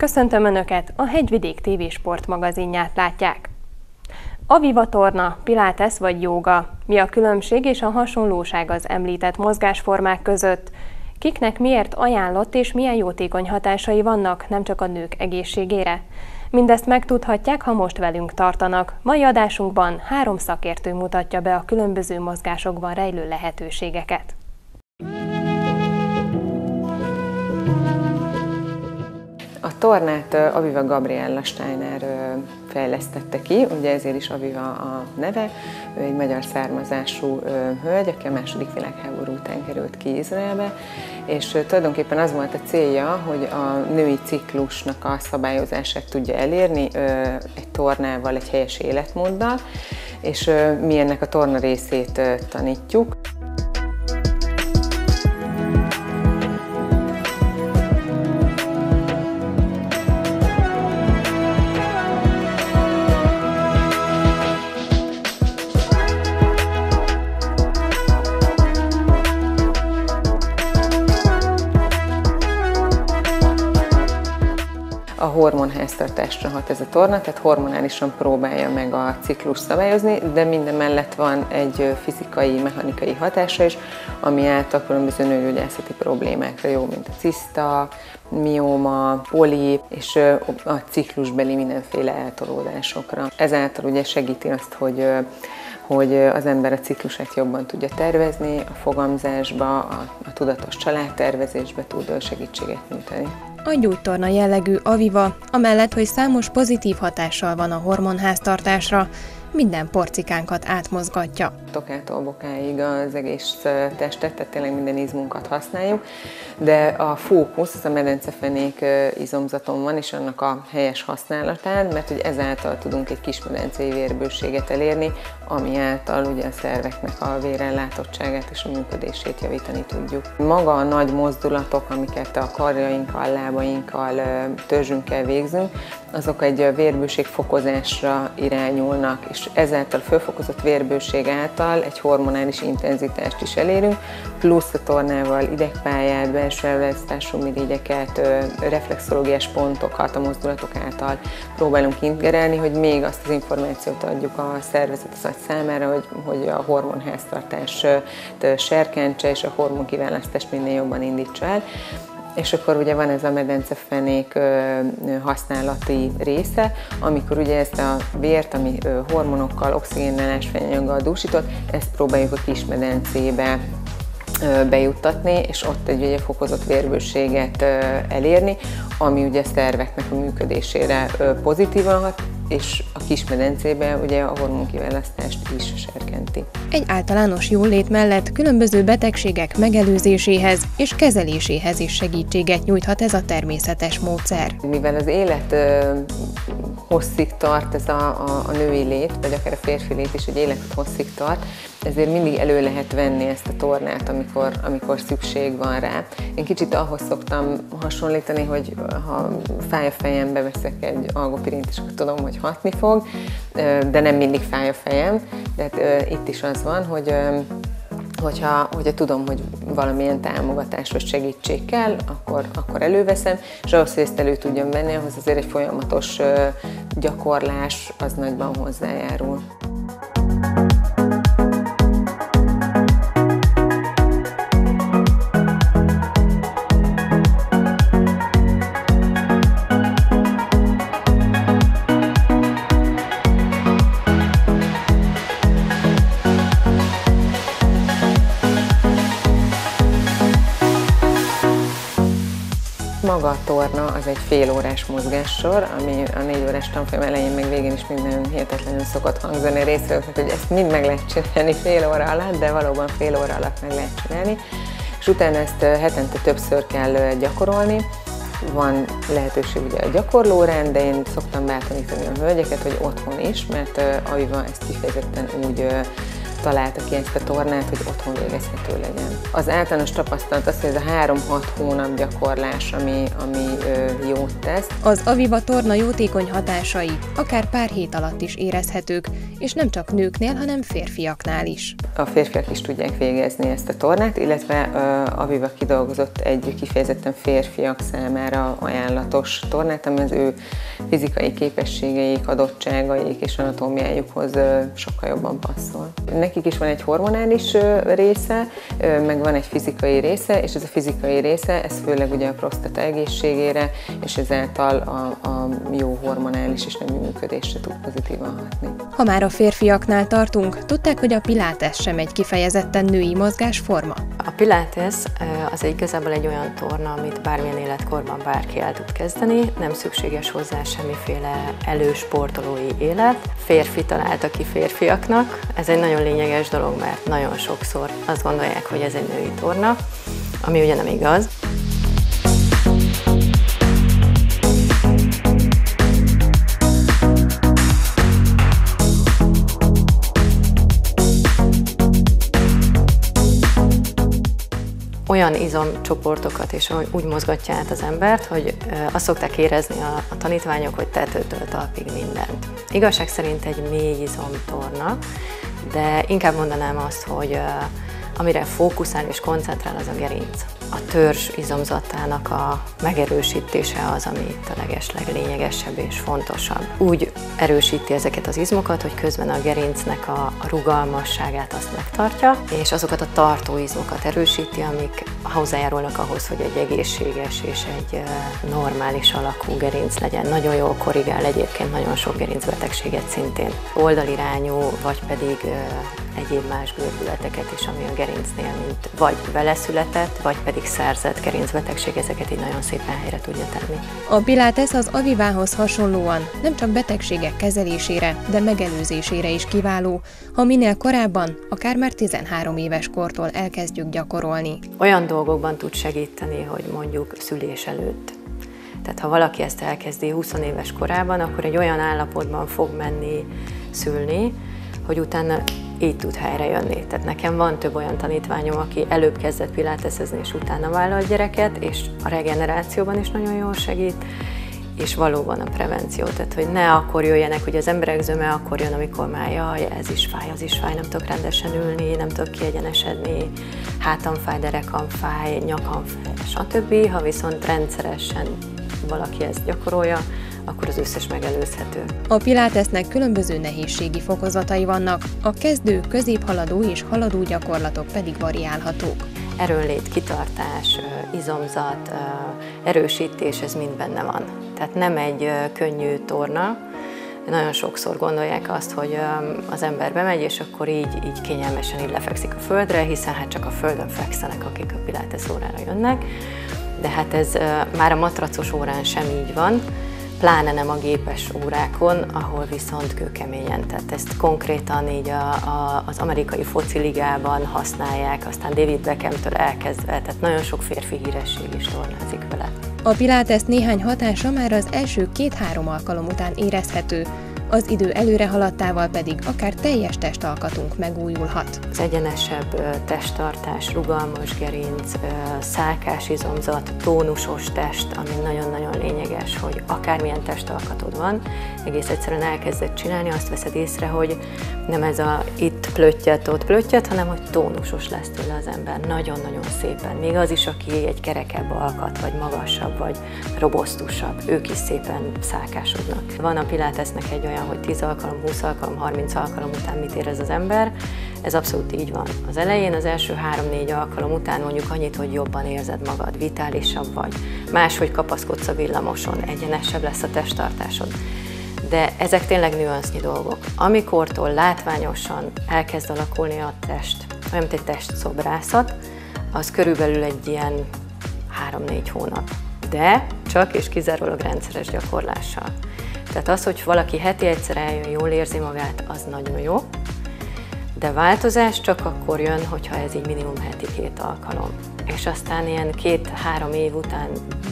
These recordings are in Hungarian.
Köszöntöm Önöket, a Hegyvidék TV sportmagazinját látják. Aviva torna, pilates vagy jóga. Mi a különbség és a hasonlóság az említett mozgásformák között? Kiknek miért ajánlott és milyen jótékony hatásai vannak, nem csak a nők egészségére? Mindezt megtudhatják, ha most velünk tartanak. Mai adásunkban 3 szakértő mutatja be a különböző mozgásokban rejlő lehetőségeket. A tornát Aviva Gabriella Steiner fejlesztette ki, ugye ezért is Aviva a neve. Ő egy magyar származású hölgy, aki a II. Világháború után került ki Izraelbe, és tulajdonképpen az volt a célja, hogy a női ciklusnak a szabályozását tudja elérni egy tornával, egy helyes életmóddal, és mi ennek a torna részét tanítjuk. A hormonháztartásra hat ez a torna, tehát hormonálisan próbálja meg a ciklus szabályozni, de minden mellett van egy fizikai, mechanikai hatása is, ami által különböző nőgyógyászati problémákra jó, mint a ciszta, mióma, polip és a ciklusbeli mindenféle eltolódásokra. Ezáltal ugye segíti azt, hogy az ember a ciklusát jobban tudja tervezni, a fogamzásba, a tudatos családtervezésbe tud segítséget nyújtani. A gyógytorna jellegű Aviva, amellett, hogy számos pozitív hatással van a hormonháztartásra, minden porcikánkat átmozgatja. Tokától bokáig az egész testet, tehát tényleg minden izmunkat használjuk, de a fókusz az a medencefenék izomzaton van, és annak a helyes használatán, mert hogy ezáltal tudunk egy kismedencei vérbőséget elérni, ami által ugye a szerveknek a vérellátottságát és a működését javítani tudjuk. Maga a nagy mozdulatok, amiket a karjainkkal, lábainkkal, törzsünkkel végzünk, azok egy vérbőség fokozásra irányulnak, és ezáltal fölfokozott vérbőség által egy hormonális intenzitást is elérünk, plusz a tornával idegpályát, belső elválasztású mirigyeket, reflexológiás pontokat a mozdulatok által próbálunk integrálni, hogy még azt az információt adjuk a szervezet az agy számára, hogy a hormonháztartás serkentse és a hormonkiválasztást minél jobban indítsa el. És akkor ugye van ez a medencefenék használati része, amikor ugye ezt a vért, ami hormonokkal, oxigénnel, ásványanyaggal dúsított, ezt próbáljuk a kismedencébe bejuttatni, és ott egy ugye fokozott vérbőséget elérni, ami ugye a szerveknek a működésére pozitívan hat, és a kismedencében ugye a hormonkiválasztást is serkenti. Egy általános jólét mellett különböző betegségek megelőzéséhez és kezeléséhez is segítséget nyújthat ez a természetes módszer. Mivel az élet hosszig tart ez a női lét, vagy akár a férfi lét is egy életet hosszig tart, ezért mindig elő lehet venni ezt a tornát, amikor szükség van rá. Én kicsit ahhoz szoktam hasonlítani, hogy ha fáj a fejembe, veszek egy algopirint, és akkor tudom, hogy hatni fog, de nem mindig fáj a fejem. Tehát itt is az van, hogyha tudom, hogy valamilyen támogatás vagy segítség kell, akkor előveszem, és ahhoz, hogy ezt elő tudjam venni, ahhoz azért egy folyamatos gyakorlás az nagyban hozzájárul. Maga a torna az egy félórás mozgássor, ami a 4 órás tanfolyam elején meg végén is minden hihetetlenül szokott hangzani a részvevőknek, hogy ezt mind meg lehet csinálni fél óra alatt, de valóban fél óra alatt meg lehet csinálni. És utána ezt hetente többször kell gyakorolni. Van lehetőség ugye a gyakorlórán, de én szoktam bátorítani a hölgyeket, hogy otthon is, mert Aviva ezt kifejezetten úgy találta ki ezt a tornát, hogy otthon végezhető legyen. Az általános tapasztalat az, hogy ez a 3-6 hónap gyakorlás, ami jót tesz. Az Aviva torna jótékony hatásai akár pár hét alatt is érezhetők, és nem csak nőknél, hanem férfiaknál is. A férfiak is tudják végezni ezt a tornát, illetve Aviva kidolgozott egy kifejezetten férfiak számára ajánlatos tornát, ami az ő fizikai képességeik, adottságaik és anatómiájukhoz sokkal jobban passzol. Nekik is van egy hormonális része, meg van egy fizikai része, és ez a fizikai része, ez főleg ugye a prostata egészségére, és ezáltal a jó hormonális és nemi működésre tud pozitívan hatni. Ha már a férfiaknál tartunk, tudták, hogy a pilates sem egy kifejezetten női mozgásforma? A pilates az igazából egy olyan torna, amit bármilyen életkorban bárki el tud kezdeni, nem szükséges hozzá semmiféle elősportolói élet. Férfi találta ki férfiaknak, ez egy nagyon lényeges dolog, mert nagyon sokszor azt gondolják, hogy ez egy női torna, ami ugye nem igaz. Olyan izomcsoportokat és úgy mozgatja át az embert, hogy azt szokták érezni a tanítványok, hogy tetőtől talpig mindent. Igazság szerint egy mély izomtorna, de inkább mondanám azt, hogy amire fókuszál és koncentrál, az a gerinc. A törzs izomzatának a megerősítése az, ami itt a legesleglényegesebb és fontosabb. Úgy erősíti ezeket az izmokat, hogy közben a gerincnek a rugalmasságát azt megtartja, és azokat a tartóizmokat erősíti, amik hozzájárulnak ahhoz, hogy egy egészséges és egy normális alakú gerinc legyen. Nagyon jól korrigál egyébként nagyon sok gerincbetegséget szintén. Oldalirányú, vagy pedig egyéb más görbületeket is, ami a gerincnél, mint vagy veleszületett, vagy pedig szerzett gerincbetegség, ezeket így nagyon szépen helyre tudja tenni. A pilates az Avivához hasonlóan nem csak betegségek kezelésére, de megelőzésére is kiváló, ha minél korábban, akár már 13 éves kortól elkezdjük gyakorolni. Olyan dolgokban tud segíteni, hogy mondjuk szülés előtt. Tehát ha valaki ezt elkezdi 20 éves korában, akkor egy olyan állapotban fog menni szülni, hogy utána így tud helyrejönni. Tehát nekem van több olyan tanítványom, aki előbb kezdett pilatesezni, és utána vállalt gyereket, és a regenerációban is nagyon jól segít, és valóban a prevenció. Tehát, hogy ne akkor jöjjenek, hogy az emberek zöme akkor jön, amikor már jaj, ez is fáj, az is fáj, nem tudok rendesen ülni, nem tudok kiegyenesedni, hátam fáj, derekam fáj, nyakam fáj, stb. Ha viszont rendszeresen valaki ezt gyakorolja, akkor az összes megelőzhető. A pilatesnek különböző nehézségi fokozatai vannak, a kezdő, középhaladó és haladó gyakorlatok pedig variálhatók. Erőnlét, kitartás, izomzat, erősítés, ez mind benne van. Tehát nem egy könnyű torna. Nagyon sokszor gondolják azt, hogy az ember bemegy, és akkor így kényelmesen így lefekszik a földre, hiszen hát csak a földön fekszenek, akik a pilates órára jönnek. De hát ez már a matracos órán sem így van, pláne nem a gépes órákon, ahol viszont kőkeményen. Tehát ezt konkrétan így az amerikai fociligában használják, aztán David Beckhamtől elkezdve, tehát nagyon sok férfi híresség is tornázik vele. A pilates néhány hatása már az első 2-3 alkalom után érezhető, az idő előre haladtával pedig akár teljes testalkatunk megújulhat. Az egyenesebb testtartás, rugalmas gerinc, szálkás izomzat, tónusos test, ami nagyon-nagyon lényeges, hogy akármilyen testalkatod van, egész egyszerűen elkezded csinálni, azt veszed észre, hogy nem ez a itt plöttyet, ott plöttyet, hanem hogy tónusos lesz tőle az ember, nagyon-nagyon szépen. Még az is, aki egy kerekebb alkat, vagy magasabb, vagy robosztusabb, ők is szépen szálkásodnak. Van a pilatesnek egy olyan, hogy 10 alkalom, 20 alkalom, 30 alkalom után mit érez az ember. Ez abszolút így van. Az elején, az első 3-4 alkalom után mondjuk annyit, hogy jobban érzed magad, vitálisabb vagy, máshogy kapaszkodsz a villamoson, egyenesebb lesz a testtartásod. De ezek tényleg nüansznyi dolgok. Amikortól látványosan elkezd alakulni a test, olyan, mint egy testszobrázat, az körülbelül egy ilyen 3-4 hónap. De csak és kizárólag rendszeres gyakorlással. Tehát az, hogy valaki heti egyszer eljön, jól érzi magát, az nagyon jó, de változás csak akkor jön, hogyha ez így minimum heti 2 alkalom. És aztán ilyen 2-3 év után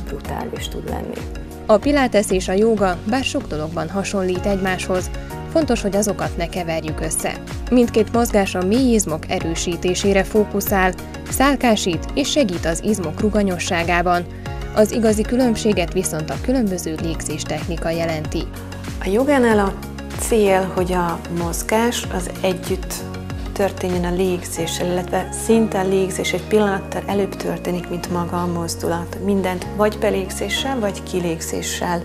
brutális tud lenni. A pilates és a jóga bár sok dologban hasonlít egymáshoz, fontos, hogy azokat ne keverjük össze. Mindkét mozgás a mély izmok erősítésére fókuszál, szálkásít és segít az izmok ruganyosságában. Az igazi különbséget viszont a különböző légzéstechnika jelenti. A jogánál a cél, hogy a mozgás az együtt történjen a légzéssel, illetve szinte a légzés egy pillanattal előbb történik, mint maga a mozdulat. Mindent vagy belégzéssel, vagy kilégzéssel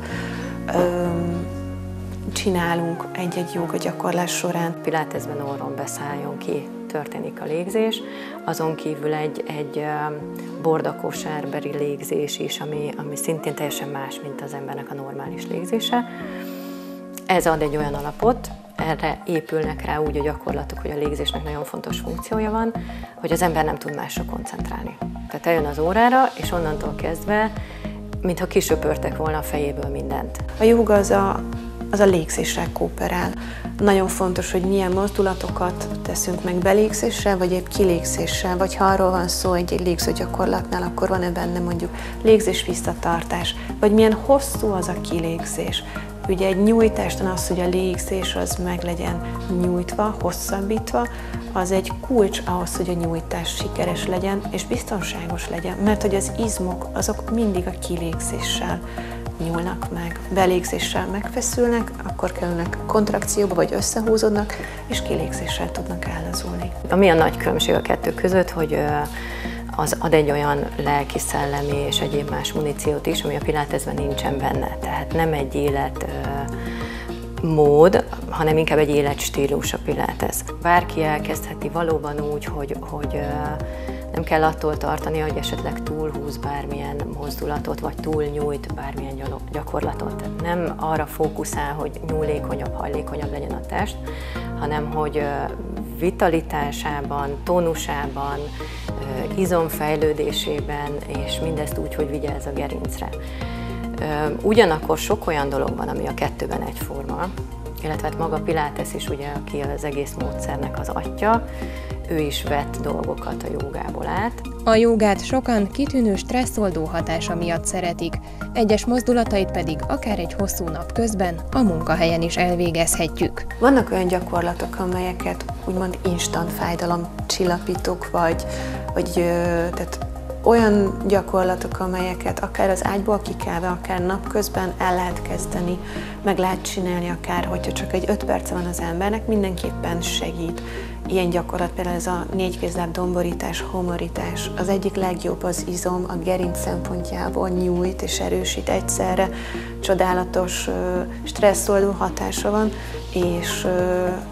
csinálunk egy-egy jóga gyakorlás során. Pilátesben orron beszálljon ki történik a légzés, azon kívül egy bordakosárbeli légzés is, ami szintén teljesen más, mint az embernek a normális légzése. Ez ad egy olyan alapot, erre épülnek rá úgy a gyakorlatok, hogy a légzésnek nagyon fontos funkciója van, hogy az ember nem tud másra koncentrálni. Tehát eljön az órára, és onnantól kezdve, mintha kisöpörtek volna a fejéből mindent. A jóga az a légzéssel kooperál. Nagyon fontos, hogy milyen mozdulatokat teszünk meg belégzéssel, vagy épp kilégzéssel, vagy ha arról van szó egy légzőgyakorlatnál, akkor van-e benne mondjuk légzés-visszatartás, vagy milyen hosszú az a kilégzés. Ugye egy nyújtáson az, hogy a légzés az meg legyen nyújtva, hosszabbítva, az egy kulcs ahhoz, hogy a nyújtás sikeres legyen és biztonságos legyen, mert hogy az izmok azok mindig a kilégzéssel nyúlnak meg. Belégzéssel megfeszülnek, akkor kerülnek kontrakcióba, vagy összehúzódnak, és kilégzéssel tudnak ellazulni. Ami a nagy különbség a kettő között, hogy az ad egy olyan lelki, szellemi és egyéb más muníciót is, ami a pilátesben nincsen benne. Tehát nem egy életmód, hanem inkább egy életstílus a pilates. Bárki elkezdheti valóban úgy, hogy nem kell attól tartani, hogy esetleg túlhúz bármilyen mozdulatot, vagy túlnyújt bármilyen gyakorlatot. Tehát nem arra fókuszál, hogy nyúlékonyabb, hajlékonyabb legyen a test, hanem hogy vitalitásában, tónusában, izomfejlődésében, és mindezt úgy, hogy vigyázz a gerincre. Ugyanakkor sok olyan dolog van, ami a kettőben egyforma, illetve maga Pilates is, ugye, aki az egész módszernek az atya, ő is vett dolgokat a jogából át. A jogát sokan kitűnő stresszoldó hatása miatt szeretik, egyes mozdulatait pedig akár egy hosszú nap közben a munkahelyen is elvégezhetjük. Vannak olyan gyakorlatok, amelyeket úgymond instant fájdalomcsillapítók, vagy tehát olyan gyakorlatok, amelyeket akár az ágyból kikelve, akár napközben el lehet kezdeni, meg lehet csinálni akár, hogyha csak egy 5 perce van az embernek, mindenképpen segít. Ilyen gyakorlat például ez a 4 kézláb domborítás, homorítás. Az egyik legjobb az izom, a gerinc szempontjából nyújt és erősít egyszerre. Csodálatos stresszoldó hatása van, és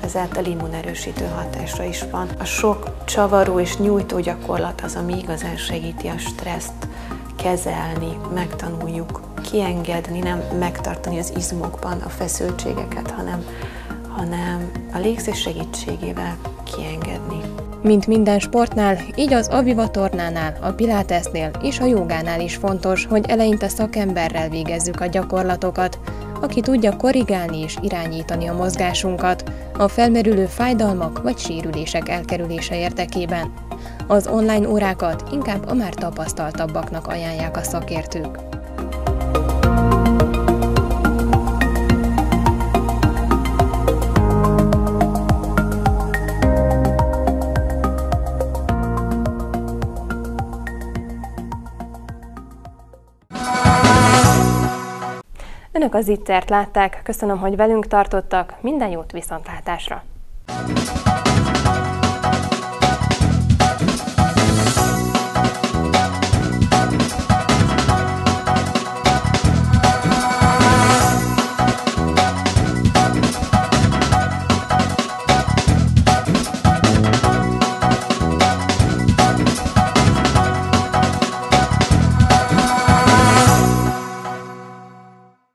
ezáltal immunerősítő hatása is van. A sok csavaró és nyújtó gyakorlat az, ami igazán segíti a stresszt kezelni, megtanuljuk kiengedni, nem megtartani az izmokban a feszültségeket, hanem a légzés segítségével kiengedni. Mint minden sportnál, így az Aviva tornánál, a Pilatesnél és a jogánál is fontos, hogy eleinte szakemberrel végezzük a gyakorlatokat, aki tudja korrigálni és irányítani a mozgásunkat, a felmerülő fájdalmak vagy sérülések elkerülése érdekében. Az online órákat inkább a már tapasztaltabbaknak ajánlják a szakértők. Önök az Ittert látták, köszönöm, hogy velünk tartottak, minden jót viszontlátásra!